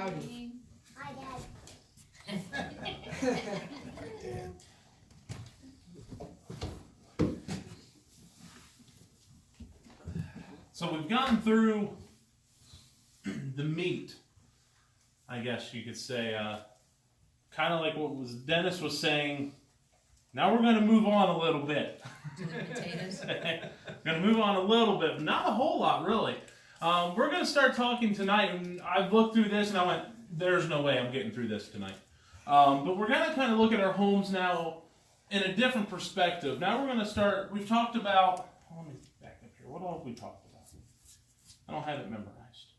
Howdy. Hi, Dad. So we've gone through the meat, I guess you could say, kind of like what Dennis was saying. Now we're going to move on a little bit. To the potatoes. Going to move on a little bit, not a whole lot really. We're going to start talking tonight, and I've looked through this and I went, there's no way I'm getting through this tonight. But we're going to kind of look at our homes now in a different perspective. Now we're going to start, we've talked about, let me back up here, what all have we talked about? I don't have it memorized.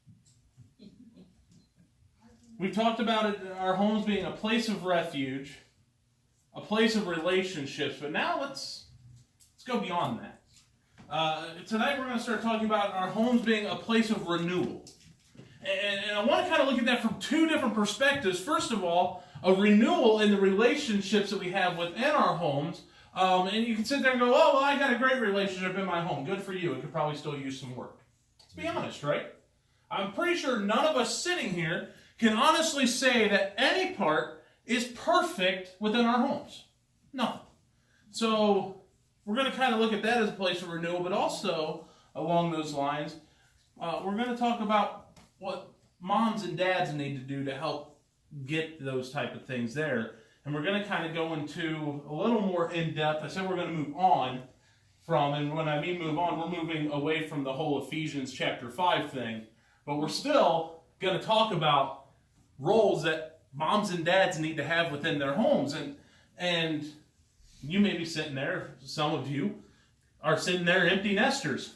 We've talked about it, our homes being a place of refuge, a place of relationships, but now let's go beyond that. Tonight we're going to start talking about our homes being a place of renewal. And I want to kind of look at that from two different perspectives. First of all, a renewal in the relationships that we have within our homes. And you can sit there and go, oh, well, I got a great relationship in my home. Good for you. It could probably still use some work. Let's be honest, right? I'm pretty sure none of us sitting here can honestly say that any part is perfect within our homes. Nothing. So we're going to kind of look at that as a place of renewal, but also along those lines, we're going to talk about what moms and dads need to do to help get those type of things there. And we're going to kind of go into a little more in-depth. I said we're going to move on from, and when I mean move on, we're moving away from the whole Ephesians chapter 5 thing, but we're still going to talk about roles that moms and dads need to have within their homes. And you may be sitting there, some of you are sitting there empty nesters.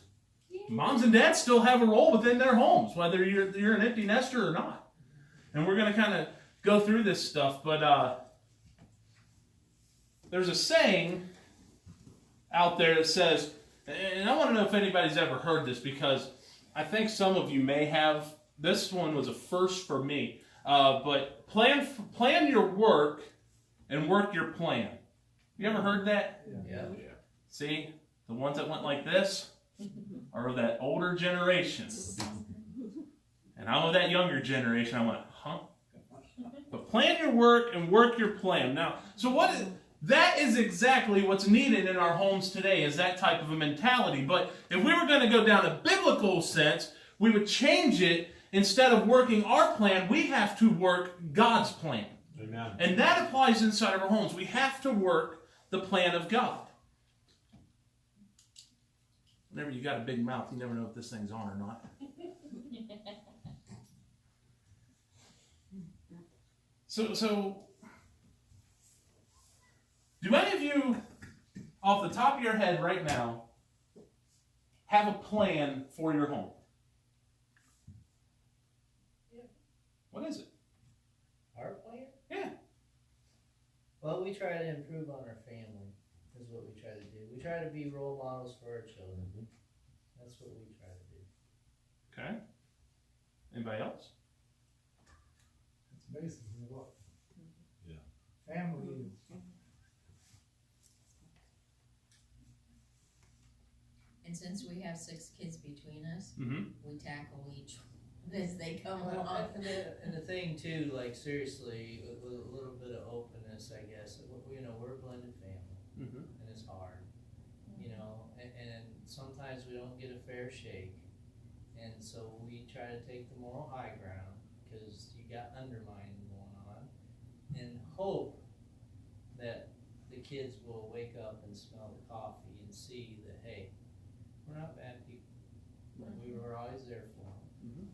Moms and dads still have a role within their homes, whether you're an empty nester or not. And we're going to kind of go through this stuff, but there's a saying out there that says, and I want to know if anybody's ever heard this, because I think some of you may have. This one was a first for me. But plan your work and work your plan. You ever heard that? Yeah. See, the ones that went like this are that older generation. And I'm of that younger generation. I went, huh? But plan your work and work your plan. Now, so that is exactly what's needed in our homes today, is that type of a mentality. But if we were going to go down a biblical sense, we would change it. Instead of working our plan, we have to work God's plan. Amen. And that applies inside of our homes. We have to work the plan of God. Whenever you got a big mouth, you never know if this thing's on or not. So, do any of you, off the top of your head right now, have a plan for your home? What is it? Our plan? Yeah. Well, we try to improve on our family, is what we try to do. We try to be role models for our children. That's what we try to do. Okay. Anybody else? It's basically what? Yeah. Family is. And since we have 6 kids between us, Mm-hmm. we tackle each one as they come along. And the thing too, like seriously, with a little bit of openness, I guess, we're a blended family, Mm-hmm. and it's hard, and sometimes we don't get a fair shake, and so we try to take the moral high ground, because you got undermining going on, and hope that the kids will wake up and smell the coffee and see that, hey, we're not bad people. Right. We were always there for them. Mm-hmm.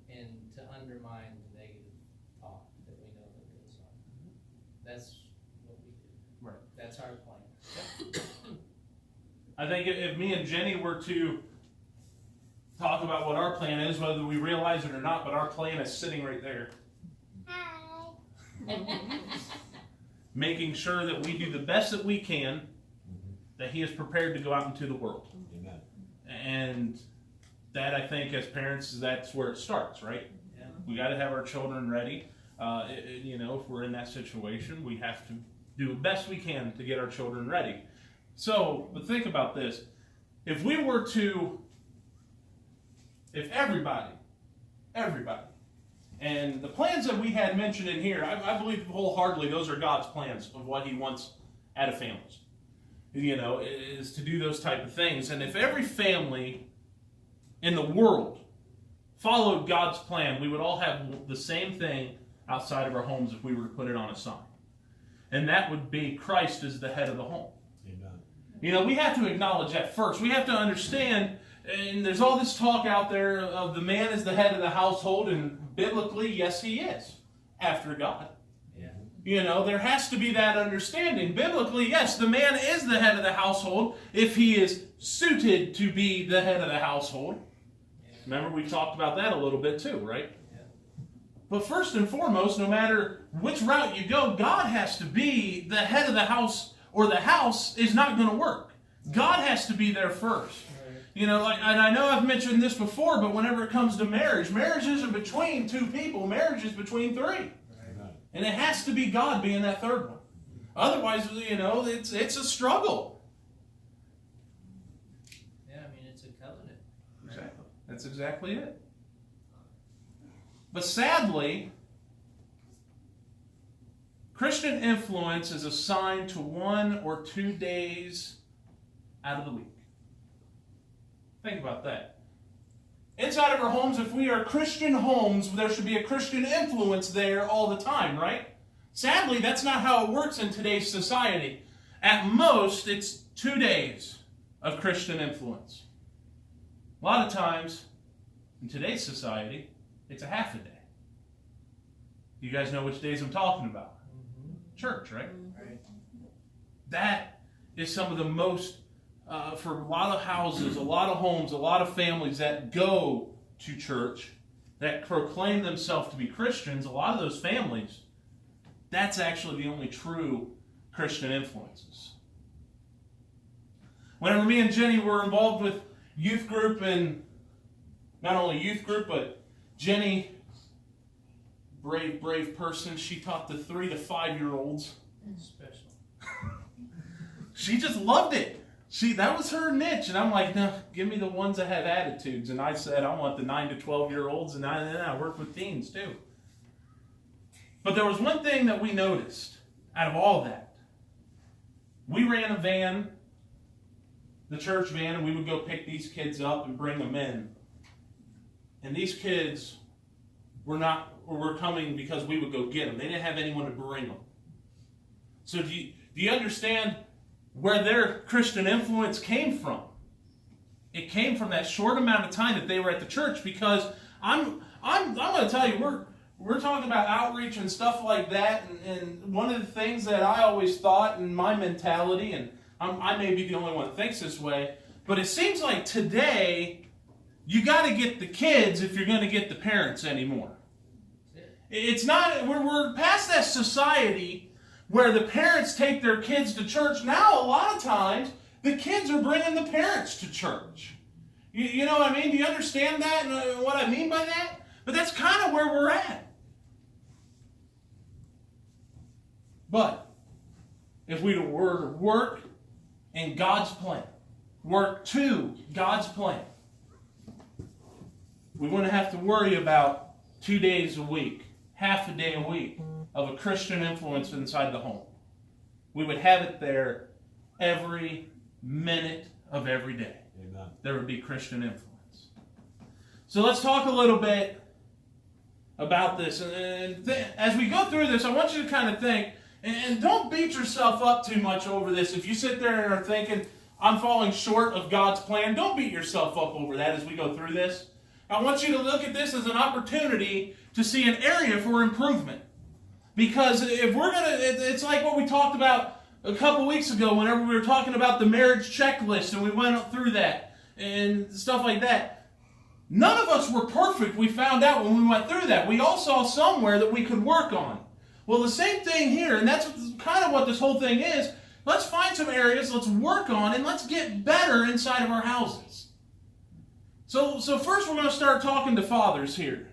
And to undermine the negative talk that we know that goes on. That's what we do. Right. That's our plan. I think if me and Jenny were to talk about what our plan is, whether we realize it or not, but our plan is sitting right there. Hi. Making sure that we do the best that we can, that He is prepared to go out into the world. Amen. And that, I think, as parents, that's where it starts, right? Yeah. We got to have our children ready. If we're in that situation, we have to do the best we can to get our children ready. So, but think about this. If everybody And the plans that we had mentioned in here, I believe wholeheartedly those are God's plans of what He wants out of families. Is to do those type of things. And if every family in the world followed God's plan, we would all have the same thing outside of our homes if we were to put it on a sign. And that would be Christ as the head of the home. Amen. We have to acknowledge that first. We have to understand, and there's all this talk out there of the man is the head of the household, and biblically, yes, he is, after God. Yeah. There has to be that understanding. Biblically, yes, the man is the head of the household if he is suited to be the head of the household. Remember, we talked about that a little bit too, right? Yeah. But first and foremost, no matter which route you go, God has to be the head of the house, or the house is not going to work. God has to be there first. And I know I've mentioned this before, but whenever it comes to marriage isn't between two people. Marriage is between three. And it has to be God being that third one. Otherwise, it's a struggle. Yeah, it's a covenant. Exactly. That's exactly it. But sadly, Christian influence is assigned to 1 or 2 days out of the week. Think about that. Inside of our homes, if we are Christian homes, there should be a Christian influence there all the time, right? Sadly, that's not how it works in today's society. At most, it's 2 days of Christian influence. A lot of times, in today's society, it's a half a day. You guys know which days I'm talking about. Church, right? Right. That is some of the most, for a lot of houses, a lot of homes, a lot of families that go to church, that proclaim themselves to be Christians, a lot of those families, that's actually the only true Christian influences. Whenever me and Jenny were involved with youth group, and not only youth group, but Jenny, brave person, she taught the 3 to 5 year olds. Special. She just loved it. That was her niche. And I'm like, no, give me the ones that have attitudes. And I said, I want the 9 to 12 year olds, and I work with teens too. But there was one thing that we noticed out of all that. We ran a van, the church van, and we would go pick these kids up and bring them in. And these kids were coming because we would go get them. They didn't have anyone to bring them. So do you understand where their Christian influence came from? It came from that short amount of time that they were at the church, because I'm going to tell you, we're talking about outreach and stuff like that, and one of the things that I always thought in my mentality, and I may be the only one that thinks this way, but it seems like today you got to get the kids if you're going to get the parents anymore. It's not, we're past that society where the parents take their kids to church. Now, a lot of times, the kids are bringing the parents to church. You know what I mean? Do you understand that and what I mean by that? But that's kind of where we're at. But if we were to work in God's plan, work to God's plan, we wouldn't have to worry about 2 days a week, half a day a week of a Christian influence inside the home. We would have it there every minute of every day. Amen. There would be Christian influence. So let's talk a little bit about this. And as we go through this, I want you to kind of think, and don't beat yourself up too much over this. If you sit there and are thinking, I'm falling short of God's plan, don't beat yourself up over that as we go through this. I want you to look at this as an opportunity to see an area for improvement. Because if we're going to, it's like what we talked about a couple weeks ago whenever we were talking about the marriage checklist and we went through that and stuff like that. None of us were perfect, we found out when we went through that. We all saw somewhere that we could work on. Well, the same thing here, and that's kind of what this whole thing is. Let's find some areas, let's work on, and let's get better inside of our houses. So first we're going to start talking to fathers here.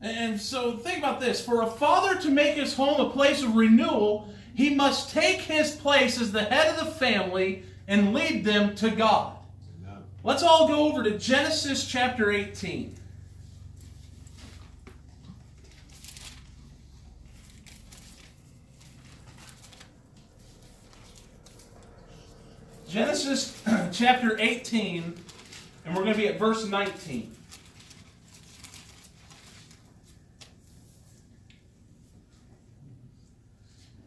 And so think about this. For a father to make his home a place of renewal, he must take his place as the head of the family and lead them to God. Amen. Let's all go over to Genesis chapter 18. Genesis chapter 18, and we're going to be at verse 19.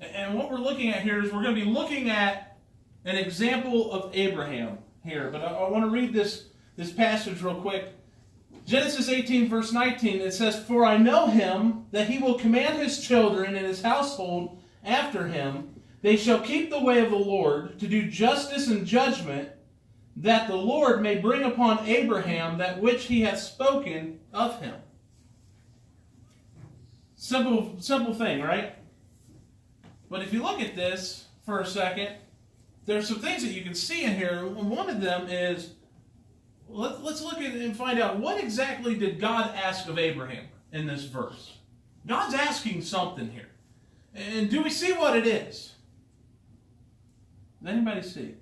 And what we're looking at here is we're going to be looking at an example of Abraham here. But I want to read this passage real quick. Genesis 18, verse 19, it says, "For I know him, that he will command his children and his household after him. They shall keep the way of the Lord, to do justice and judgment, that the Lord may bring upon Abraham that which he hath spoken of him." Simple thing, right? But if you look at this for a second, there's some things that you can see in here. One of them is, let's look at it and find out, what exactly did God ask of Abraham in this verse? God's asking something here. And do we see what it is? Does anybody see?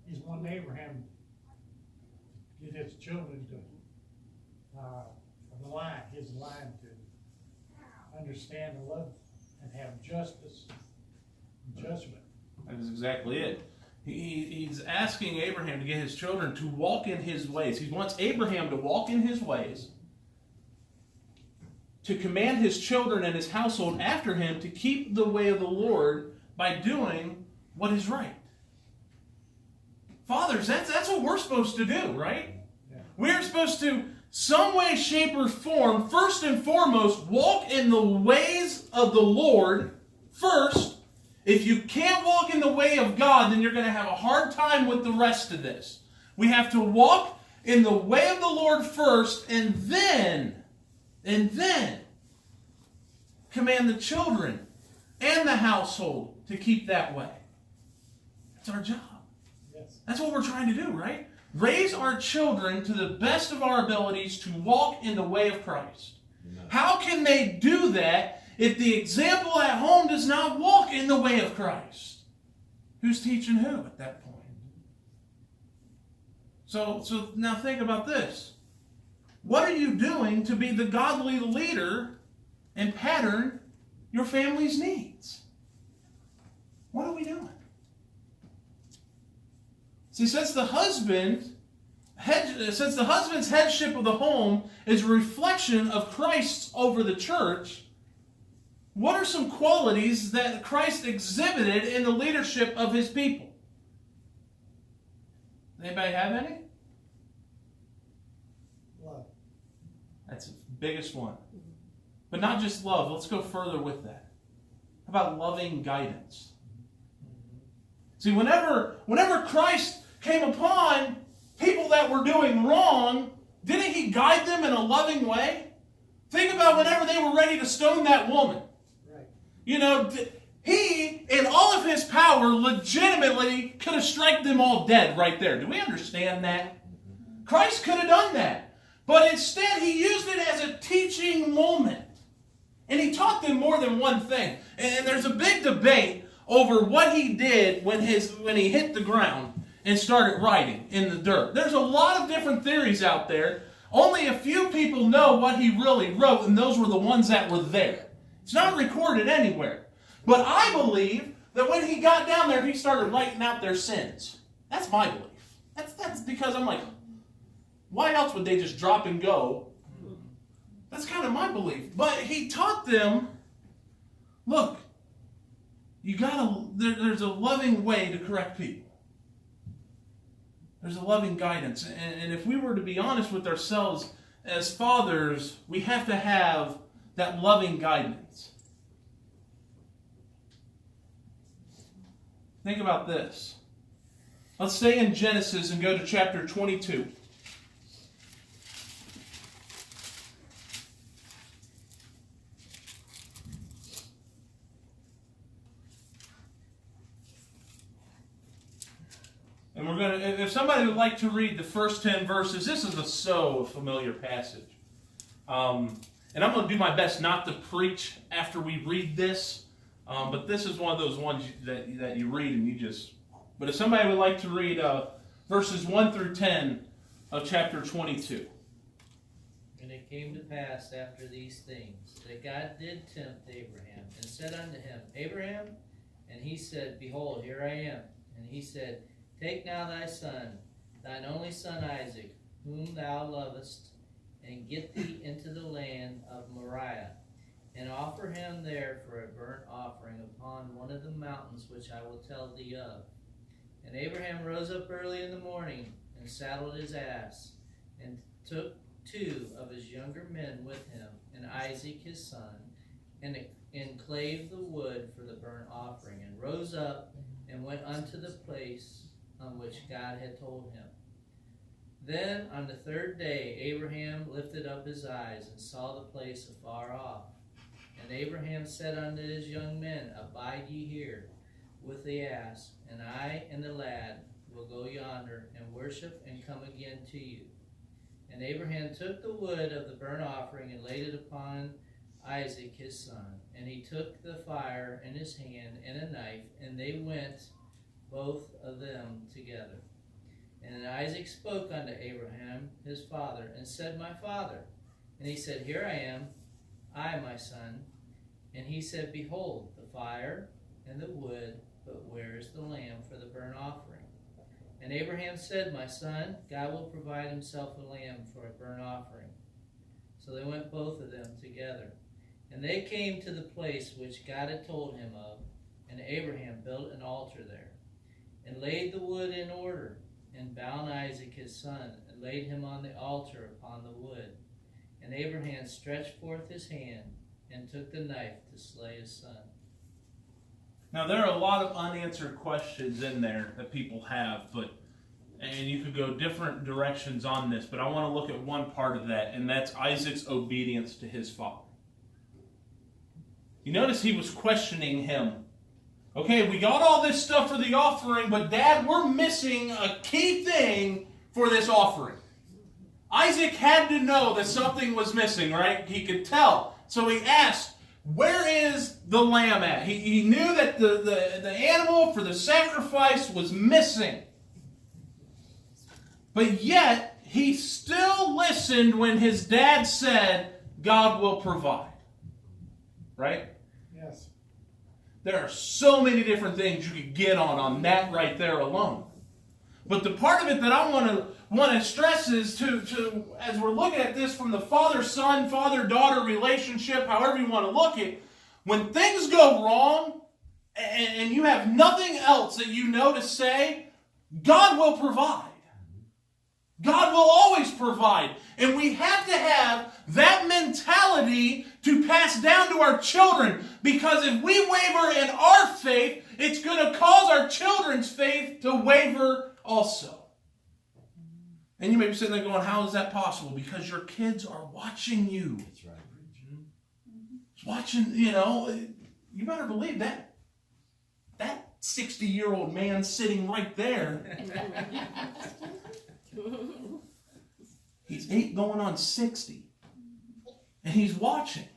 He's wanting Abraham to get his children to his line to understand and love and have justice and judgment. That's exactly it. He's asking Abraham to get his children to walk in his ways. He wants Abraham to walk in his ways, to command his children and his household after him to keep the way of the Lord by doing what is right. Fathers, that's what we're supposed to do, right? Yeah. We're supposed to, some way, shape, or form, first and foremost, walk in the ways of the Lord first. If you can't walk in the way of God, then you're going to have a hard time with the rest of this. We have to walk in the way of the Lord first, and then command the children and the household to keep that way. That's our job. Yes. That's what we're trying to do, right? Raise our children to the best of our abilities to walk in the way of Christ. No. How can they do that if the example at home does not walk in the way of Christ? Who's teaching who at that point? So now think about this. What are you doing to be the godly leader and pattern your family's needs? What are we doing? See, since the husband's headship of the home is a reflection of Christ over the church, what are some qualities that Christ exhibited in the leadership of his people? Anybody have any? Love. That's the biggest one. But not just love. Let's go further with that. How about loving guidance? See, whenever Christ came upon people that were doing wrong, didn't he guide them in a loving way? Think about whenever they were ready to stone that woman. Right. You know, he, in all of his power, legitimately could have struck them all dead right there. Do we understand that? Christ could have done that. But instead, he used it as a teaching moment. And he taught them more than one thing. And there's a big debate over what he did when he hit the ground and started writing in the dirt. There's a lot of different theories out there. Only a few people know what he really wrote, and those were the ones that were there. It's not recorded anywhere. But I believe that when he got down there, he started writing out their sins. That's my belief. That's because I'm like, why else would they just drop and go? That's kind of my belief. But he taught them, look, there's a loving way to correct people. There's a loving guidance. And if we were to be honest with ourselves as fathers, we have to have that loving guidance. Think about this. Let's stay in Genesis and go to chapter 22. And we're going to, if somebody would like to read the first 10 verses, this is so familiar passage. And I'm going to do my best not to preach after we read this, but this is one of those ones that you read and you just... But if somebody would like to read verses 1 through 10 of chapter 22. And it came to pass after these things, that God did tempt Abraham, and said unto him, Abraham, and he said, Behold, here I am. And he said, Take now thy son, thine only son Isaac, whom thou lovest, and get thee into the land of Moriah, and offer him there for a burnt offering upon one of the mountains which I will tell thee of. And Abraham rose up early in the morning, and saddled his ass, and took 2 of his younger men with him, and Isaac his son, and clave the wood for the burnt offering, and rose up, and went unto the place on which God had told him. Then on the 3rd day Abraham lifted up his eyes, and saw the place afar off. And Abraham said unto his young men, Abide ye here with the ass, and I and the lad will go yonder, and worship, and come again to you. And Abraham took the wood of the burnt offering, and laid it upon Isaac his son. And he took the fire in his hand, and a knife, and they went both of them together. And Isaac spoke unto Abraham his father, and said, My father. And he said, Here I am, I, my son. And he said, Behold, the fire and the wood, but where is the lamb for the burnt offering? And Abraham said, My son, God will provide himself a lamb for a burnt offering. So they went both of them together. And they came to the place which God had told him of, and Abraham built an altar there, and laid the wood in order, and bound Isaac his son, and laid him on the altar upon the wood. And Abraham stretched forth his hand, and took the knife to slay his son. Now, there are a lot of unanswered questions in there that people have, and you could go different directions on this, but I want to look at one part of that, and that's Isaac's obedience to his father. You notice he was questioning him. Okay, we got all this stuff for the offering, but Dad, we're missing a key thing for this offering. Isaac had to know that something was missing, right? He could tell. So he asked, where is the lamb at? He knew that the animal for the sacrifice was missing. But yet, he still listened when his dad said, God will provide. Right? Yes. There are so many different things you could get on that right there alone. But the part of it that I want to stress is to as we're looking at this from the father-son, father-daughter relationship, however you want to look at it, when things go wrong and you have nothing else that you know to say, God will provide. God will always provide. And we have to have that mentality to pass down to our children. Because if we waver in our faith, it's going to cause our children's faith to waver also. And you may be sitting there going, how is that possible? Because your kids are watching you. That's right. Watching, you better believe that. That 60-year-old man sitting right there, he's 8 going on 60. And he's watching.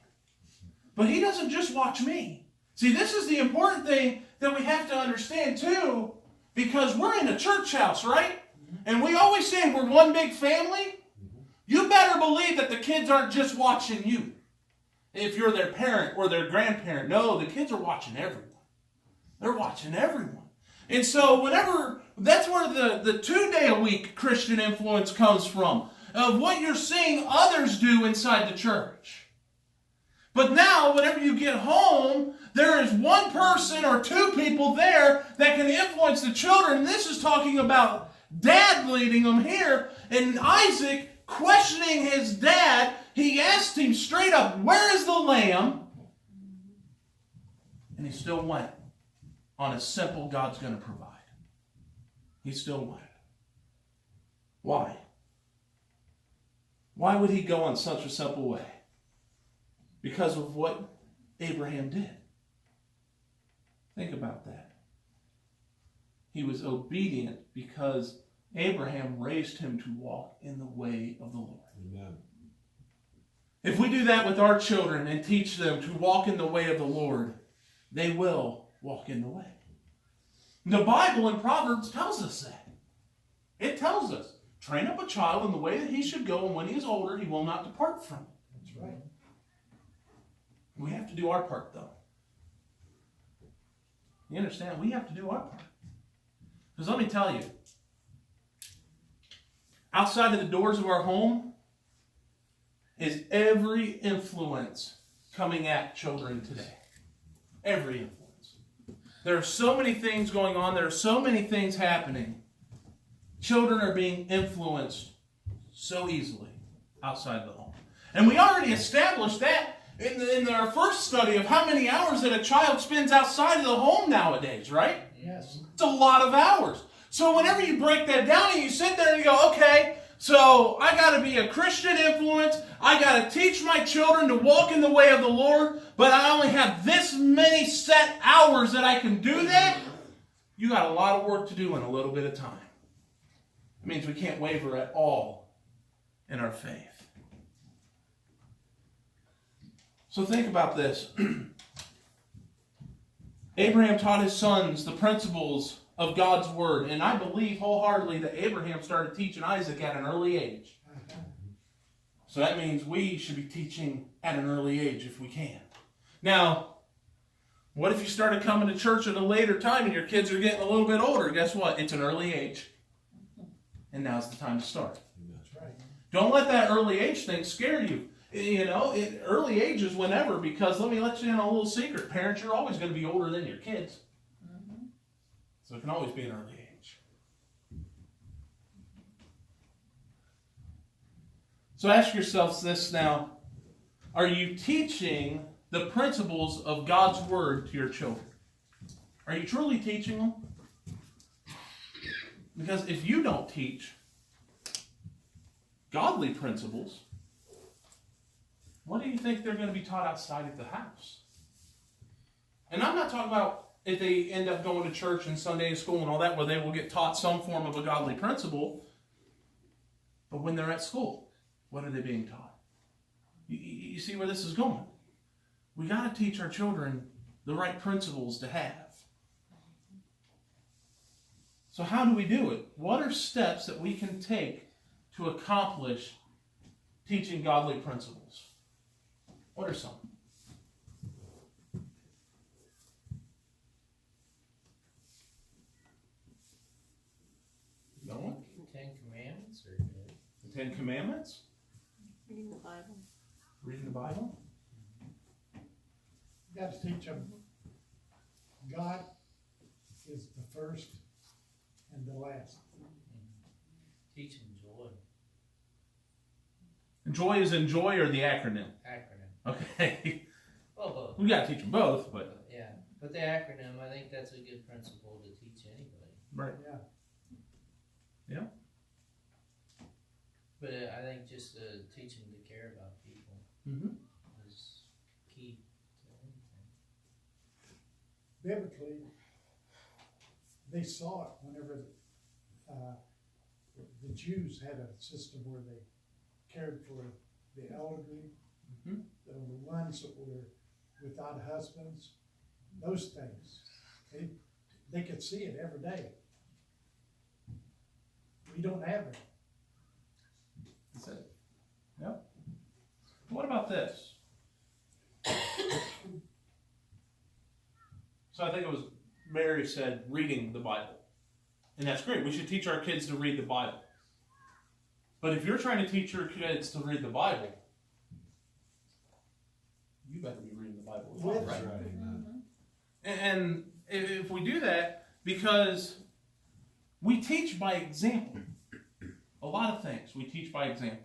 But he doesn't just watch me. See, this is the important thing that we have to understand too, because we're in a church house, right? And we always say we're one big family. You better believe that the kids aren't just watching you. If you're their parent or their grandparent. No, the kids are watching everyone. They're watching everyone. And so that's where the 2-day-a-week Christian influence comes from. Of what you're seeing others do inside the church. But now, whenever you get home, there is one person or 2 people there that can influence the children. And this is talking about Dad leading them here. And Isaac questioning his dad, he asked him straight up, where is the lamb? And he still went on a simple God's going to provide. He still went. Why? Why would he go on such a simple way? Because of what Abraham did. Think about that. He was obedient because Abraham raised him to walk in the way of the Lord. Amen. If we do that with our children and teach them to walk in the way of the Lord, they will walk in the way. The Bible in Proverbs tells us that. It tells us, Train up a child in the way that he should go, and when he is older, he will not depart from it. That's right. We have to do our part, though. You understand? We have to do our part. Because let me tell you, outside of the doors of our home is every influence coming at children today. Every influence. There are so many things going on. There are so many things happening. Children are being influenced so easily outside the home. And we already established that in our first study of how many hours that a child spends outside of the home nowadays, right? Yes. It's a lot of hours. So whenever you break that down and you sit there and you go, okay, so I got to be a Christian influence. I got to teach my children to walk in the way of the Lord, but I only have this many set hours that I can do that. You got a lot of work to do in a little bit of time. It means we can't waver at all in our faith. So think about this. Abraham taught his sons the principles of God's Word, and I believe wholeheartedly that Abraham started teaching Isaac at an early age. So that means we should be teaching at an early age if we can. Now, what if you started coming to church at a later time and your kids are getting a little bit older? Guess what? It's an early age. And now's the time to start. That's right. Don't let that early age thing scare you. You know, early age is whenever, because let me let you in on a little secret. Parents, you're always going to be older than your kids. So it can always be an early age. So ask yourselves this now. Are you teaching the principles of God's Word to your children? Are you truly teaching them? Because if you don't teach godly principles, what do you think they're going to be taught outside of the house? And I'm not talking about if they end up going to church and Sunday school and all that, where they will get taught some form of a godly principle. But when they're at school, what are they being taught? You see where this is going? We got to teach our children the right principles to have. So how do we do it? What are steps that we can take to accomplish teaching godly principles? What are some? No one? 10 Commandments are good. The 10 Commandments? Reading the Bible. Reading the Bible? You got to teach them God is the first and the last. Teach them joy. Joy is in joy or the acronym? Acronym. Okay. Well, both. We got to teach them both, but... Yeah. But the acronym, I think that's a good principle to teach anybody. Right. Yeah. But I think just teach them to care about people Mm-hmm. is key to anything. Biblically, they saw it whenever the Jews had a system where they cared for the elderly, Mm-hmm. the ones that were without husbands, those things. They could see it every day. We don't have it. That's it. Yep. What about this? So I think it was Mary said reading the Bible. And that's great. We should teach our kids to read the Bible. But if you're trying to teach your kids to read the Bible, you better be reading the Bible as well, That's right? right. And if we do that, because we teach by example. A lot of things we teach by example.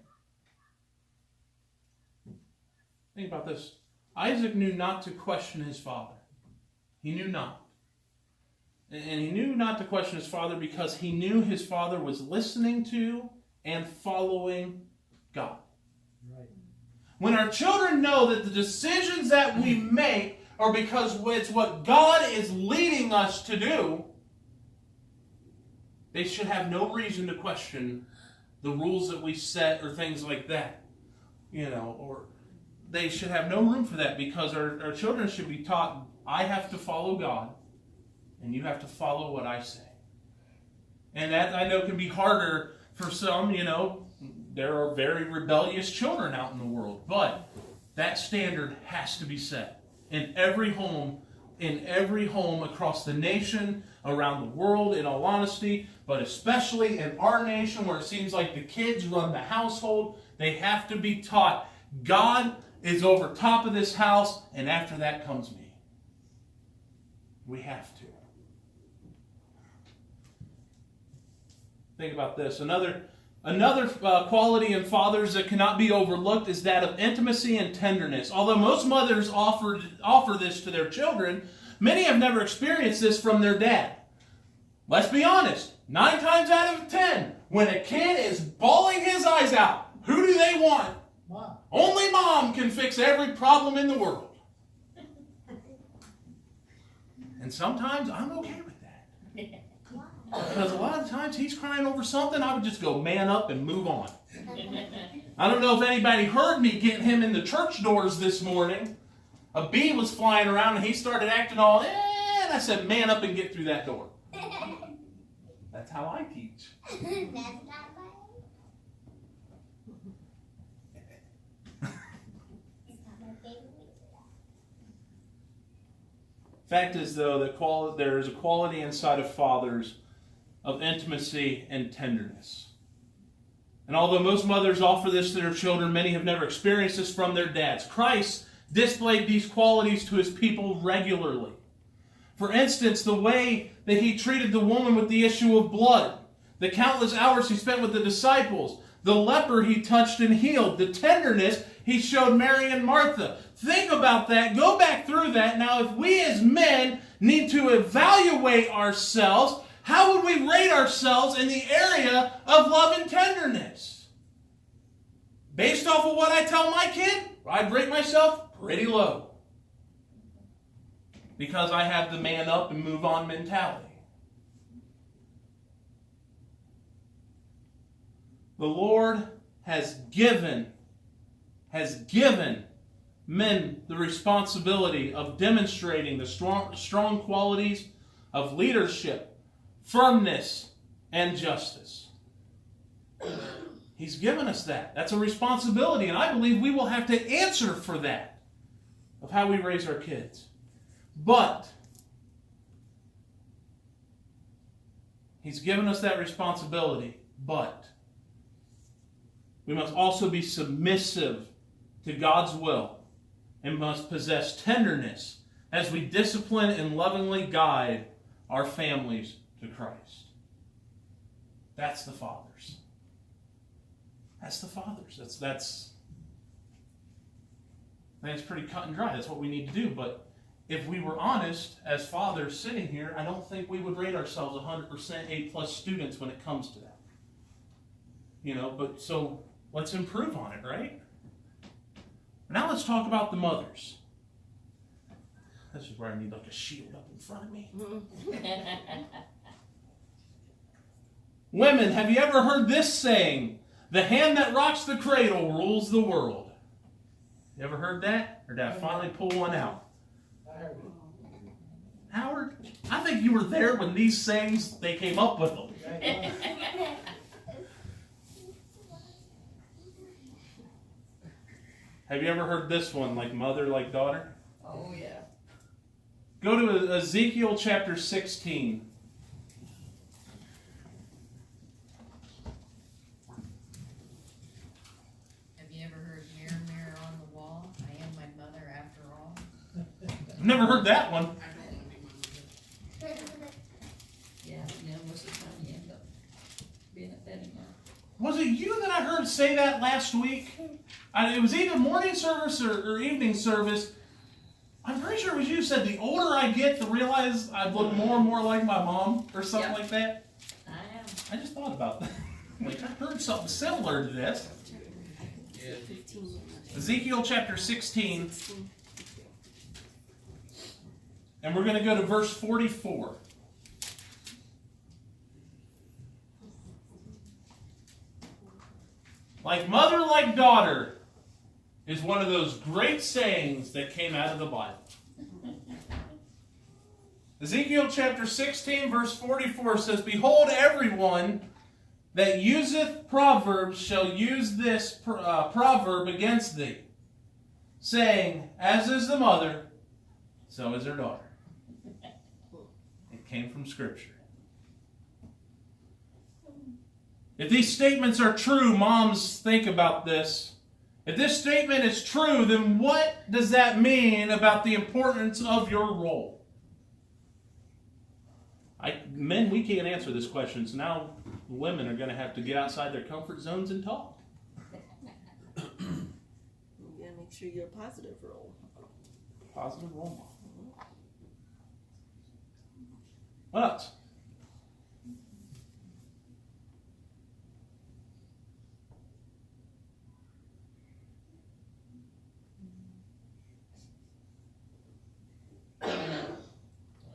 Think about this. Isaac knew not to question his father. He knew not. And he knew not to question his father because he knew his father was listening to and following God. Right. When our children know that the decisions that we make are because it's what God is leading us to do, they should have no reason to question the rules that we set or things like that. Or they should have no room for that because our children should be taught, I have to follow God and you have to follow what I say. And that I know can be harder For some, there are very rebellious children out in the world. But that standard has to be set in every home across the nation, around the world, in all honesty, but especially in our nation where it seems like the kids run the household. They have to be taught God is over top of this house, and after that comes me. We have to. Think about this. Another quality in fathers that cannot be overlooked is that of intimacy and tenderness. Although most mothers offer this to their children, many have never experienced this from their dad. Let's be honest. 9 times out of 10, when a kid is bawling his eyes out, who do they want? Mom. Only mom can fix every problem in the world. And sometimes I'm okay with that. Because a lot of times he's crying over something, I would just go man up and move on. I don't know if anybody heard me getting him in the church doors this morning. A bee was flying around and he started acting all, and I said, man up and get through that door. That's how I teach. Fact is, though, that there is a quality inside of fathers of intimacy and tenderness. And although most mothers offer this to their children, many have never experienced this from their dads. Christ displayed these qualities to his people regularly. For instance, the way that he treated the woman with the issue of blood, the countless hours he spent with the disciples, the leper he touched and healed, the tenderness he showed Mary and Martha. Think about that. Go back through that. Now, if we as men need to evaluate ourselves, how would we rate ourselves in the area of love and tenderness? Based off of what I tell my kid, I'd rate myself pretty low. Because I have the man up and move on mentality. The Lord has given men the responsibility of demonstrating the strong qualities of leadership, firmness, and justice. He's given us that. That's a responsibility, and I believe we will have to answer for that, of how we raise our kids. But he's given us that responsibility, but we must also be submissive to God's will and must possess tenderness as we discipline and lovingly guide our families to Christ. That's the fathers. That's the fathers. That's pretty cut and dry. That's what we need to do. But if we were honest as fathers sitting here, I don't think we would rate ourselves 100% A+ students when it comes to that. But so let's improve on it, right? Now let's talk about the mothers. This is where I need like a shield up in front of me. Women, have you ever heard this saying? The hand that rocks the cradle rules the world. You ever heard that? Or did I finally pull one out? I heard it. Howard, I think you were there when these sayings, they came up with them. Have you ever heard this one, like mother, like daughter? Oh, yeah. Go to Ezekiel chapter 16. Have you ever heard mirror, mirror on the wall? I am my mother after all. I've never heard that one. Yeah, most of the time you end up being a Betty now. Was it you that I heard say that last week? It was either morning service or evening service. I'm pretty sure it was you who said the older I get, the realize I look more and more like my mom or something like that. I am. I just thought about that. Like, I heard something similar to this. Ezekiel chapter 16. And we're going to go to verse 44. Like mother, like daughter is one of those great sayings that came out of the Bible. Ezekiel chapter 16 verse 44 says, Behold, everyone that useth proverbs shall use this proverb against thee, saying, as is the mother, so is her daughter. It came from Scripture. If these statements are true, moms, think about this. If this statement is true, then what does that mean about the importance of your role? Men, we can't answer this question, so now women are going to have to get outside their comfort zones and talk. You gotta make sure you're a positive role. Positive role model. What else?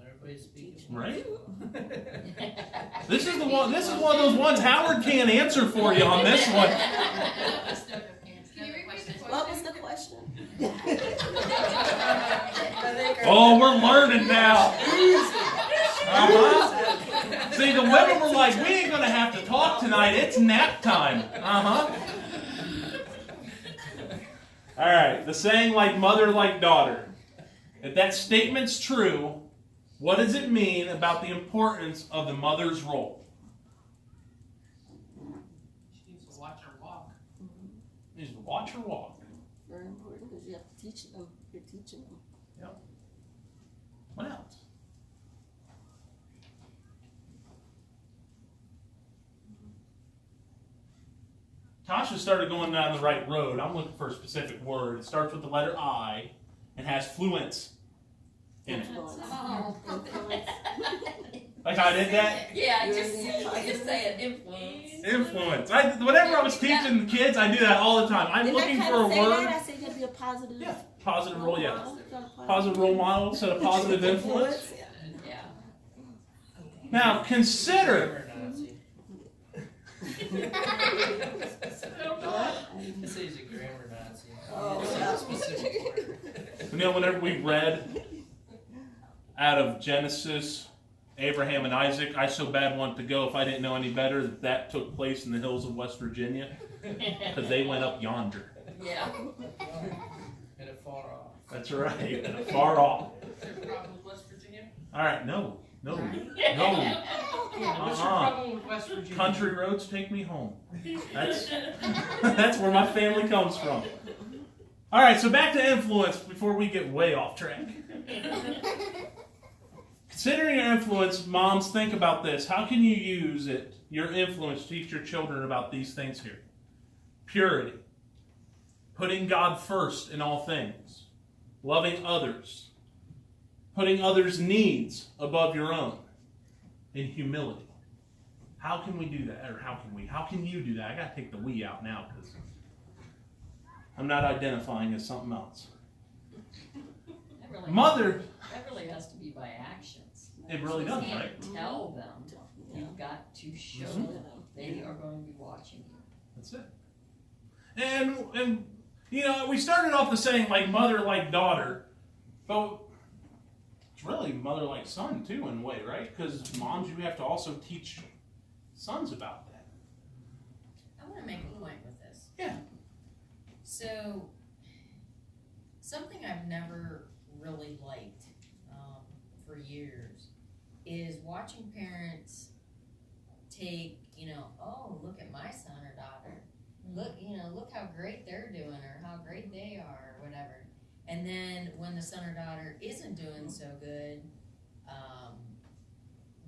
Everybody speaking. Right? This is one of those ones Howard can't answer for you on this one. What was the question? Oh, we're learning now. Uh-huh. See, the women were like, we ain't gonna have to talk tonight. It's nap time. Uh-huh. All right. The saying, like mother, like daughter. If that statement's true, what does it mean about the importance of the mother's role? She needs to watch her walk. She needs to watch her walk. Very important because you have to teach them. You're teaching them. Yep. What else? Tasha started going down the right road. I'm looking for a specific word. It starts with the letter I and has fluence in it. Oh. Like how I did that? Yeah, just say it, influence. Influence. Whenever I was teaching the kids, I do that all the time. I'm Didn't looking I for a kinda say word. that? I said you gotta be a positive. Yeah, positive role, yeah. model. Positive role model instead of positive influence. Yeah. Now, consider. Grammar Nazi. I say he's a grammar Nazi. Oh, It's yeah. a specific word. You know, whenever we read out of Genesis, Abraham and Isaac, I so bad want to go if I didn't know any better that took place in the hills of West Virginia because they went up yonder. Yeah. And it far off. That's right, and far off. Is there a problem with West Virginia? All right, no. Yeah, what's your problem with West Virginia? Country roads take me home. That's where my family comes from. All right, so back to influence before we get way off track. Considering your influence, moms, think about this. How can you use it, your influence, to teach your children about these things here? Purity. Putting God first in all things. Loving others. Putting others' needs above your own. And humility. How can we do that? Or how can you do that? I got to take the we out now because I'm not identifying as something else. Mother. That really has to be by actions. It really does, You can't right? tell them. You've got to show Mhm. them. They are going to be watching you. That's it. And you know, we started off the saying like mother, like daughter, but it's really mother, like son too in a way, right? Because moms, you have to also teach sons about that. I want to make a point with this. Yeah. So, something I've never really liked for years is watching parents take, oh, look at my son or daughter. Look how great they're doing or how great they are or whatever. And then when the son or daughter isn't doing so good,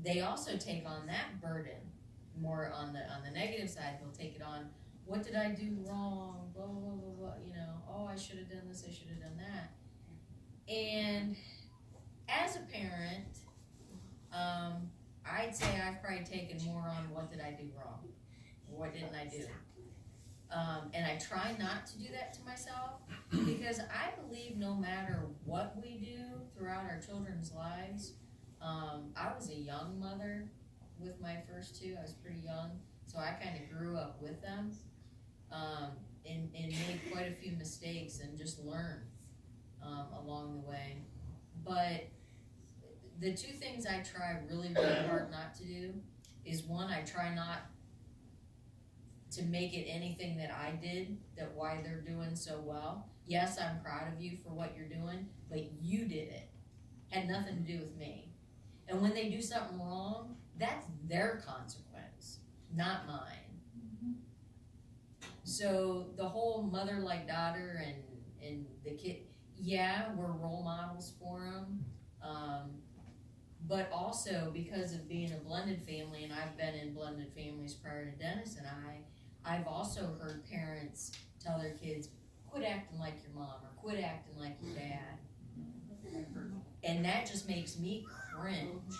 they also take on that burden. More on the negative side, they'll take it on. What did I do wrong? Blah, blah, blah, blah, oh, I should have done this, I should have done that. And as a parent, I'd say I've probably taken more on what did I do wrong? What didn't I do? And I try not to do that to myself because I believe no matter what we do throughout our children's lives, I was a young mother with my first two. I was pretty young, so I kind of grew up with them and made quite a few mistakes and just learned along the way. But the two things I try really, really hard not to do is one, I try not to make it anything that I did, that why they're doing so well. Yes, I'm proud of you for what you're doing, but you did it. Had nothing to do with me. And when they do something wrong, that's their consequence, not mine. So the whole mother like daughter and the kid, yeah, we're role models for them. But also because of being a blended family, and I've been in blended families prior to Dennis and I've also heard parents tell their kids, quit acting like your mom or quit acting like your dad. And that just makes me cringe,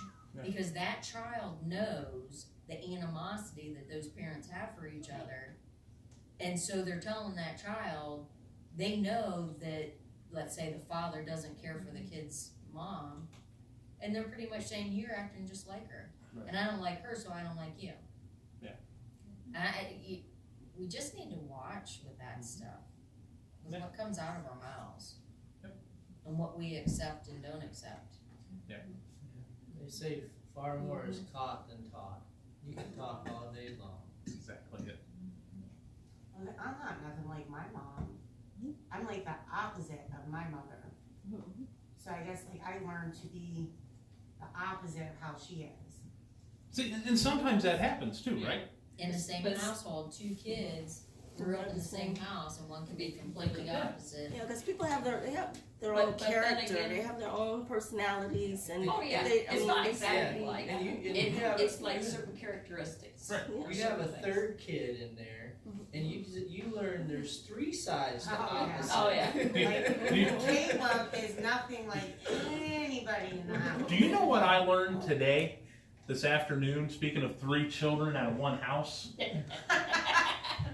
because that child knows the animosity that those parents have for each other. And so they're telling that child, they know that, let's say the father doesn't care for the kid's mom, and they're pretty much saying, you're acting just like her. Right. And I don't like her, so I don't like you. Yeah. We just need to watch with that stuff, with Yeah. what comes out of our mouths. Yep. And what we accept and don't accept. They say far more is caught than taught. You can talk all day long. That's exactly it. I'm not nothing like my mom. I'm like the opposite of my mother. So I guess like I learned to be the opposite of how she is. See, and sometimes that happens too, right? In the same But- household, two kids grew up in the same house, and one can be completely opposite. Yeah, because people have their But- own but then character. again- they have their own personalities, and Oh, yeah, they, it's not exactly Yeah, like, and you have- it's like certain characteristics. Right. Yeah. You have a third kid in there, and you learn there's three sides to Oh, yeah. opposite. Oh, yeah. Like, Do you- Caleb is nothing like anybody in the house. Do you know what I learned today, this afternoon, speaking of 3 children out of one house?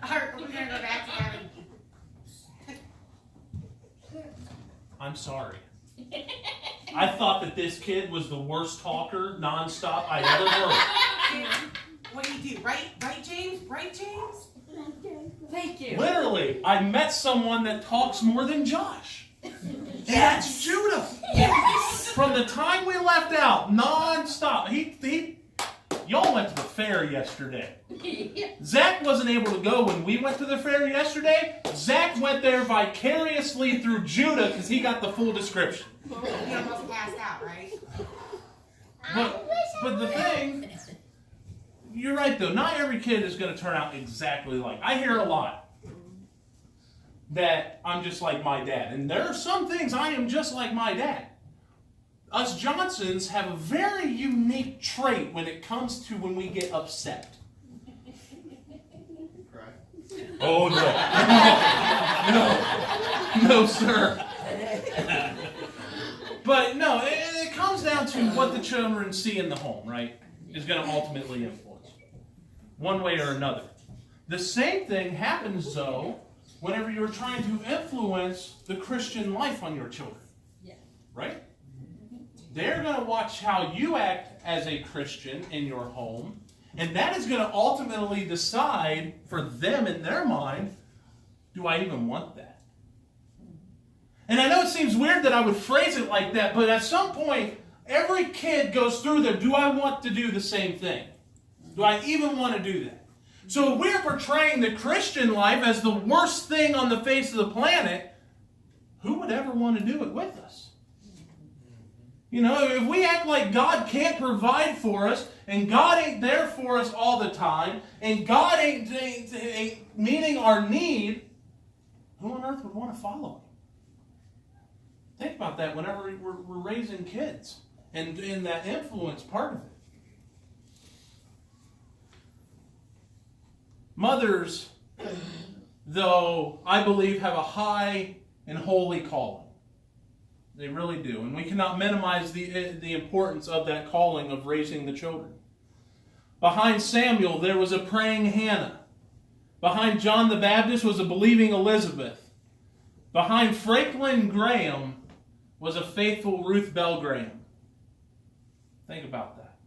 Alright, we're gonna go back to having. I'm sorry. I thought that this kid was the worst talker nonstop I'd ever heard. What do you do? Right, James? Right, James? Thank you. Literally, I met someone that talks more than Josh. And that's Judah. Yes. From the time we left out, nonstop. Y'all went to the fair yesterday. Zach wasn't able to go when we went to the fair yesterday. Zach went there vicariously through Judah because he got the full description. He almost passed out, right? But the thing, you're right though, not every kid is going to turn out exactly like. I hear a lot that I'm just like my dad. And there are some things I am just like my dad. Us Johnsons have a very unique trait when it comes to when we get upset. Oh no. No, sir. But no, it comes down to what the children see in the home, right? Is going to ultimately influence one way or another. The same thing happens, though, whenever you're trying to influence the Christian life on your children. Yeah. Right? They're going to watch how you act as a Christian in your home, and that is going to ultimately decide for them in their mind, do I even want that? And I know it seems weird that I would phrase it like that, but at some point, every kid goes through there, do I want to do the same thing? Do I even want to do that? So if we're portraying the Christian life as the worst thing on the face of the planet, who would ever want to do it with us? You know, if we act like God can't provide for us, and God ain't there for us all the time, and God ain't meeting our need, who on earth would want to follow Him? Think about that whenever we're raising kids, and in that influence part of it. Mothers, though, I believe, have a high and holy calling. They really do. And we cannot minimize the importance of that calling of raising the children. Behind Samuel, there was a praying Hannah. Behind John the Baptist was a believing Elizabeth. Behind Franklin Graham was a faithful Ruth Bell Graham. Think about that.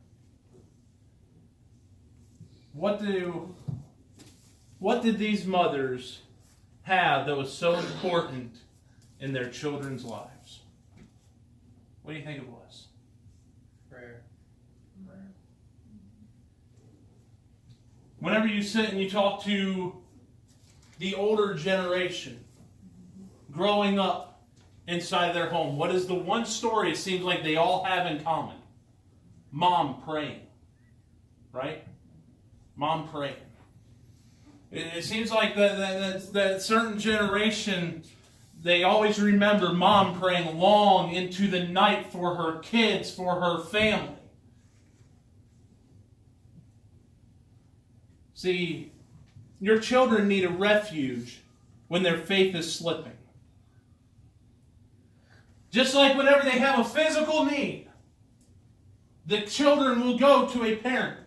What did these mothers have that was so important in their children's lives? What do you think it was? Prayer. whenever you sit and you talk to the older generation growing up inside their home, what is the one story it seems like they all have in common? Mom praying. Right? Mom praying. It seems like that certain generation, they always remember Mom praying long into the night for her kids, for her family. See, your children need a refuge when their faith is slipping. Just like whenever they have a physical need, the children will go to a parent.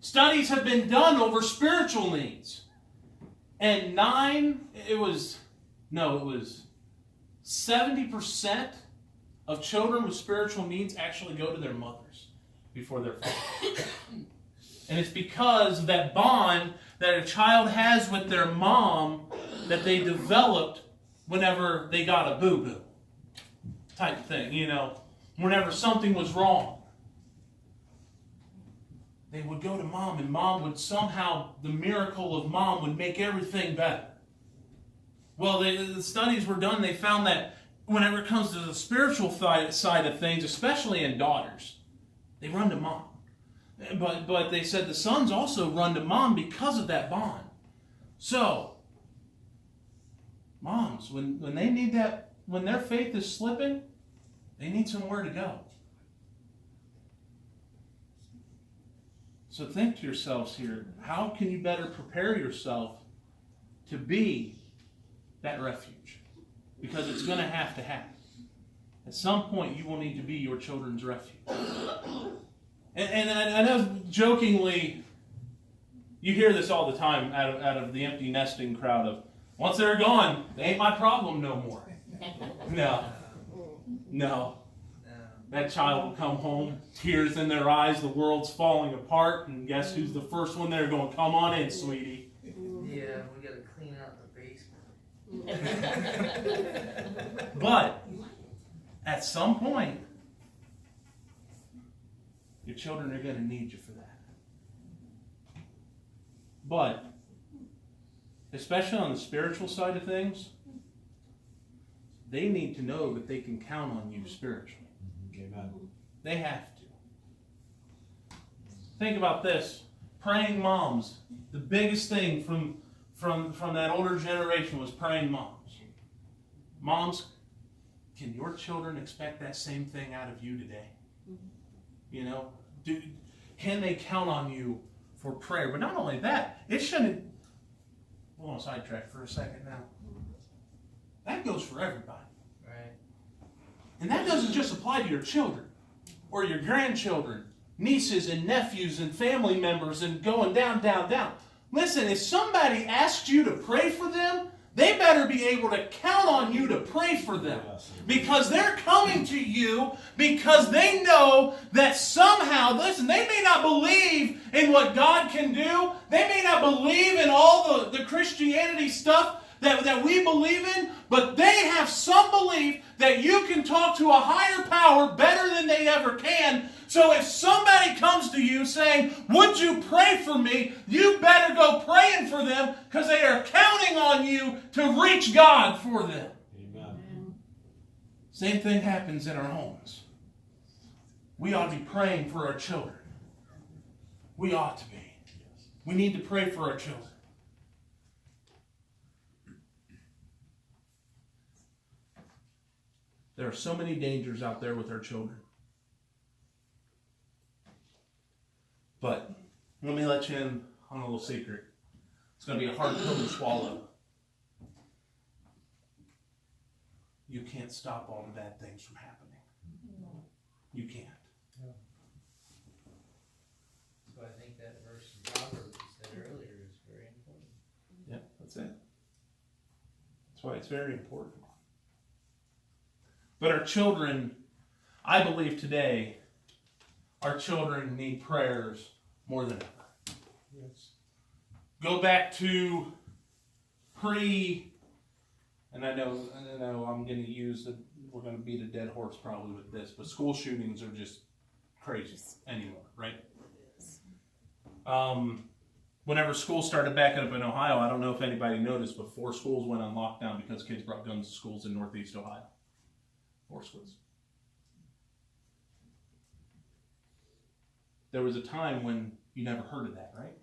Studies have been done over spiritual needs. And 70% of children with spiritual needs actually go to their mothers before their fathers. And it's because of that bond that a child has with their mom that they developed whenever they got a boo-boo type thing, whenever something was wrong. They would go to Mom, and Mom would somehow, the miracle of Mom would make everything better. Well, the studies were done, they found that whenever it comes to the spiritual side of things, especially in daughters, they run to Mom. But they said the sons also run to Mom because of that bond. So, moms, when they need that, when their faith is slipping, they need somewhere to go. So think to yourselves here, how can you better prepare yourself to be that refuge? Because it's going to happen. At some point, you will need to be your children's refuge. And I know jokingly, you hear this all the time out of the empty nesting crowd of, once they're gone, they ain't my problem no more. No. That child will come home, tears in their eyes, the world's falling apart, and guess who's the first one there going, come on in, sweetie. Yeah, we gotta clean out the basement. But, at some point, your children are going to need you for that. But, especially on the spiritual side of things, they need to know that they can count on you spiritually. Amen. They have to. Think about this. Praying moms. The biggest thing from that older generation was praying moms. Moms, can your children expect that same thing out of you today? Can they count on you for prayer? But not only that, it shouldn't... Hold on, sidetrack for a second now. That goes for everybody. Right. And that doesn't just apply to your children or your grandchildren, nieces and nephews and family members and going down. Listen, if somebody asks you to pray for them, they better be able to count on you to pray for them. Because they're coming to you because they know that somehow, listen, they may not believe in what God can do. They may not believe in all the Christianity stuff that we believe in, but they have some belief that you can talk to a higher power better than they ever can. So if somebody comes to you saying, would you pray for me? You better go praying for them because they are counting on you to reach God for them. Amen. Same thing happens in our homes. We ought to be praying for our children. We ought to be. We need to pray for our children. There are so many dangers out there with our children. But let me let you in on a little secret. It's going to be a hard pill to swallow. You can't stop all the bad things from happening. You can't. So I think that verse in Proverbs you said earlier is very important. Yep, that's it. That's why it's very important. But our children, I believe today, our children need prayers more than ever. Yes. Go back to and I know I'm going to we're going to beat a dead horse probably with this, but school shootings are just crazy anymore, right? Whenever schools started backing up in Ohio, I don't know if anybody noticed, but 4 schools went on lockdown because kids brought guns to schools in Northeast Ohio. 4 schools. There was a time when you never heard of that, right?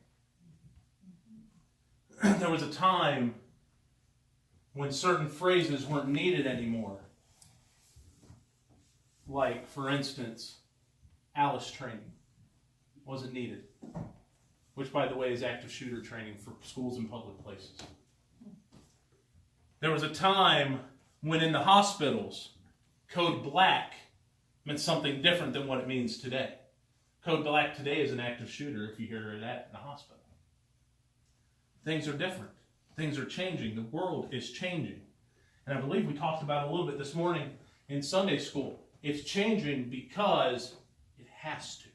There was a time when certain phrases weren't needed anymore. Like, for instance, Alice training wasn't needed. Which, by the way, is active shooter training for schools and public places. There was a time when in the hospitals, code black meant something different than what it means today. Code black today is an active shooter if you hear that in the hospital. Things are different. Things are changing. The world is changing. And I believe we talked about it a little bit this morning in Sunday school. It's changing because it has to.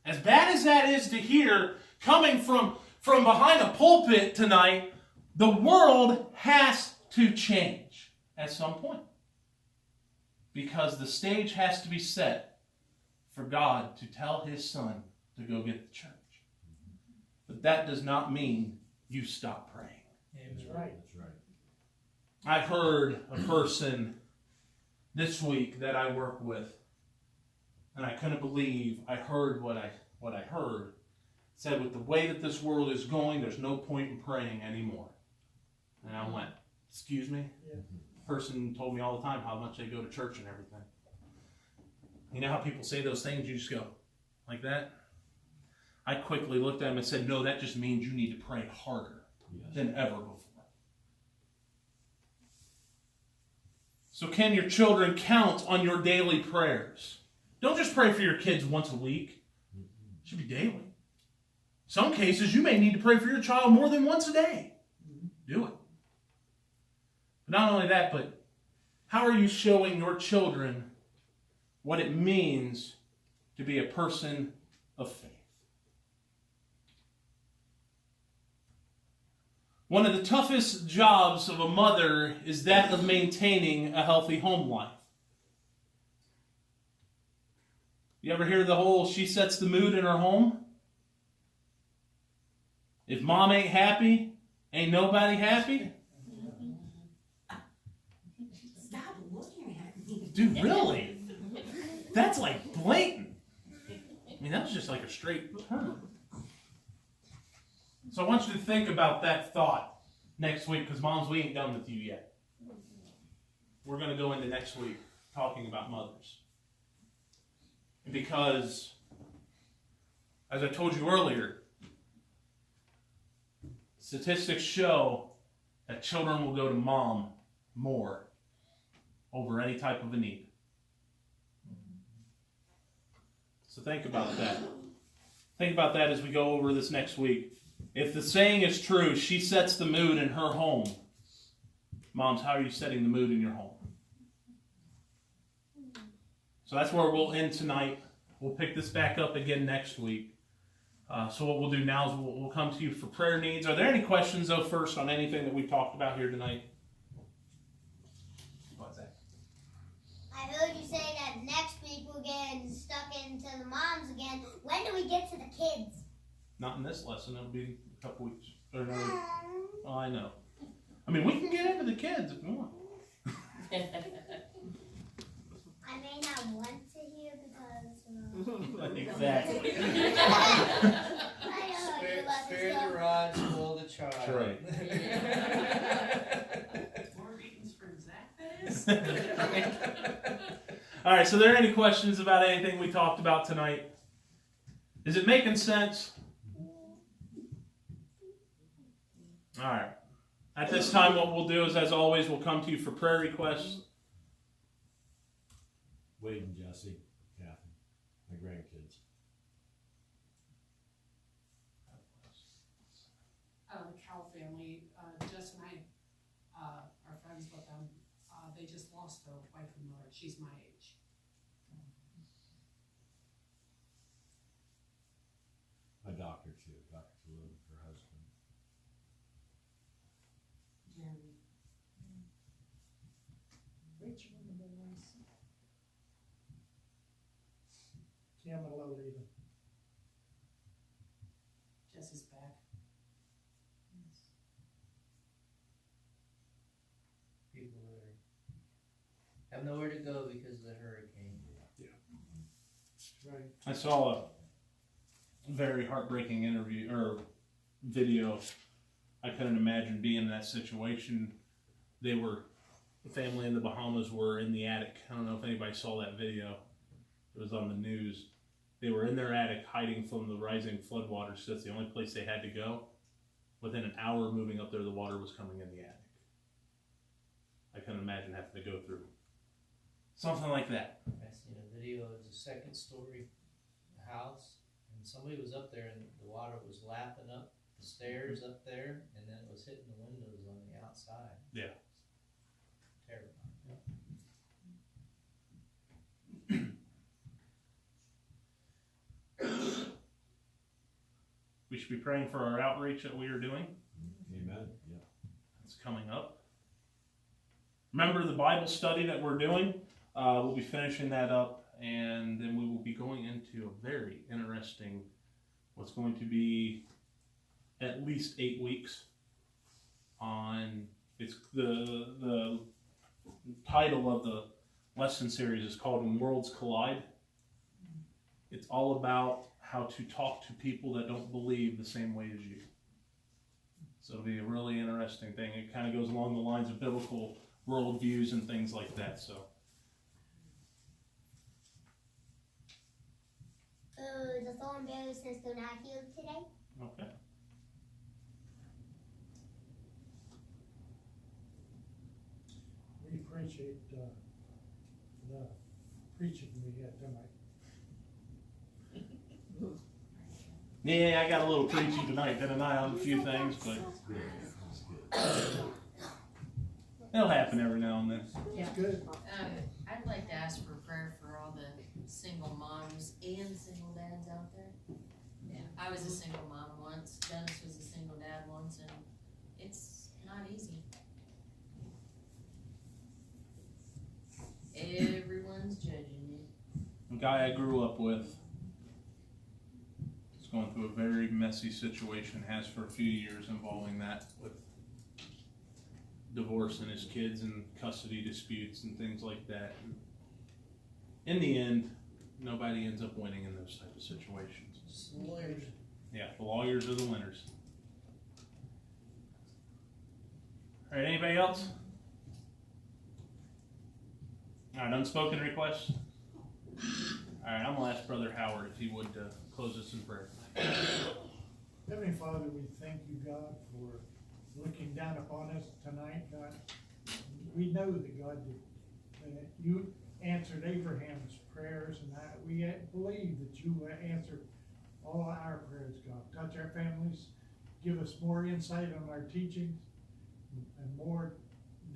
As bad as that is to hear coming from behind a pulpit tonight, the world has to change at some point. Because the stage has to be set for God to tell his son to go get the church. But that does not mean you stop praying. That's right. That's right. I heard a person this week that I work with, and I couldn't believe I heard what I heard. It said, with the way that this world is going, there's no point in praying anymore. And I went, excuse me? Yeah. The person told me all the time how much they go to church and everything. You know how people say those things, you just go like that? I quickly looked at him and said, no, that just means you need to pray harder than ever before. So can your children count on your daily prayers? Don't just pray for your kids once a week. It should be daily. Some cases, you may need to pray for your child more than once a day. Do it. But not only that, but how are you showing your children what it means to be a person of faith? One of the toughest jobs of a mother is that of maintaining a healthy home life. You ever hear the whole, she sets the mood in her home? If mom ain't happy, ain't nobody happy? Stop looking at me. Dude, really? That's like blatant. I mean, that was just like a straight term. So I want you to think about that thought next week, because moms, we ain't done with you yet. We're going to go into next week talking about mothers. And because, as I told you earlier, statistics show that children will go to mom more over any type of a need. So think about that. Think about that as we go over this next week. If the saying is true, she sets the mood in her home. Moms, how are you setting the mood in your home? So that's where we'll end tonight. We'll pick this back up again next week. So what we'll do now is we'll come to you for prayer needs. Are there any questions, though, first on anything that we've talked about here tonight? What's that? I heard you say that next week we're getting stuck into the moms again. When do we get to the kids? Not in this lesson. It'll be a couple weeks. Or another. Oh, I know. I mean, we can get into the kids if we want. I may not want to hear because Exactly. I heard you about Spare this the rod, spoil the child. That's right. More readings for Zach, that is. All right, so are there any questions about anything we talked about tonight? Is it making sense? All right. At this time, what we'll do is, as always, we'll come to you for prayer requests. Wade and Jesse, Kathy, my grandkids. The Cow family, Jess and I are friends with them. They just lost their wife and mother. She's my age. My doctor too, Dr. Lou, her husband. Jeremy. Rachel and the boys. Kim and Lolita. Jesse's back. people that have nowhere to go because of the hurricane. Right. I saw a very heartbreaking interview or video. I couldn't imagine being in that situation. The family in the Bahamas were in the attic. I don't know if anybody saw that video. It was on the news. They were in their attic hiding from the rising floodwaters, so that's the only place they had to go. Within an hour moving up there, the water was coming in the attic. I couldn't imagine having to go through something like that. I seen a video of a second story house, and somebody was up there and the water was lapping up the stairs up there, and then it was hitting the windows on the outside. Yeah. Terrible. We should be praying for our outreach that we are doing. Amen. Yeah. It's coming up. Remember the Bible study that we're doing? We'll be finishing that up, and then we will be going into a very interesting, what's going to be at least 8 weeks on, it's the title of the lesson series is called When Worlds Collide. It's all about how to talk to people that don't believe the same way as you. So it'll be a really interesting thing. It kind of goes along the lines of biblical worldviews and things like that. So. The thorn berry says they're not healed today. Okay. We appreciate the preaching we had tonight. Yeah, I got a little preachy tonight, didn't I, on a few things, but it'll happen every now and then. Yeah. It's good. I'd like to ask for prayer for all the single moms and single dads out there. Yeah, I was a single mom once, Dennis was a single dad once, and it's not easy. Everyone's judging you. The guy I grew up with is going through a very messy situation, has for a few years, involving that with divorce and his kids and custody disputes and things like that. In the end, nobody ends up winning in those type of situations. Just lawyers. Yeah, the lawyers are the winners. All right, anybody else? All right, unspoken requests? All right, I'm going to ask Brother Howard if he would close us in prayer. Heavenly Father, we thank you, God, for looking down upon us tonight, God. We know that, God, that you answered Abraham's prayers, and we believe that you will answer all our prayers, God. Touch our families, give us more insight on our teachings, and more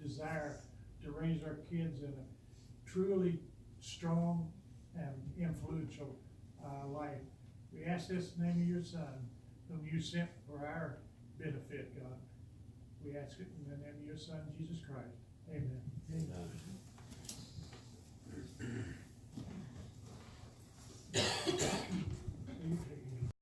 desire to raise our kids in a truly strong and influential life. We ask this in the name of your Son, whom you sent for our benefit, God. We ask it in the name of your Son, Jesus Christ. Amen. Amen.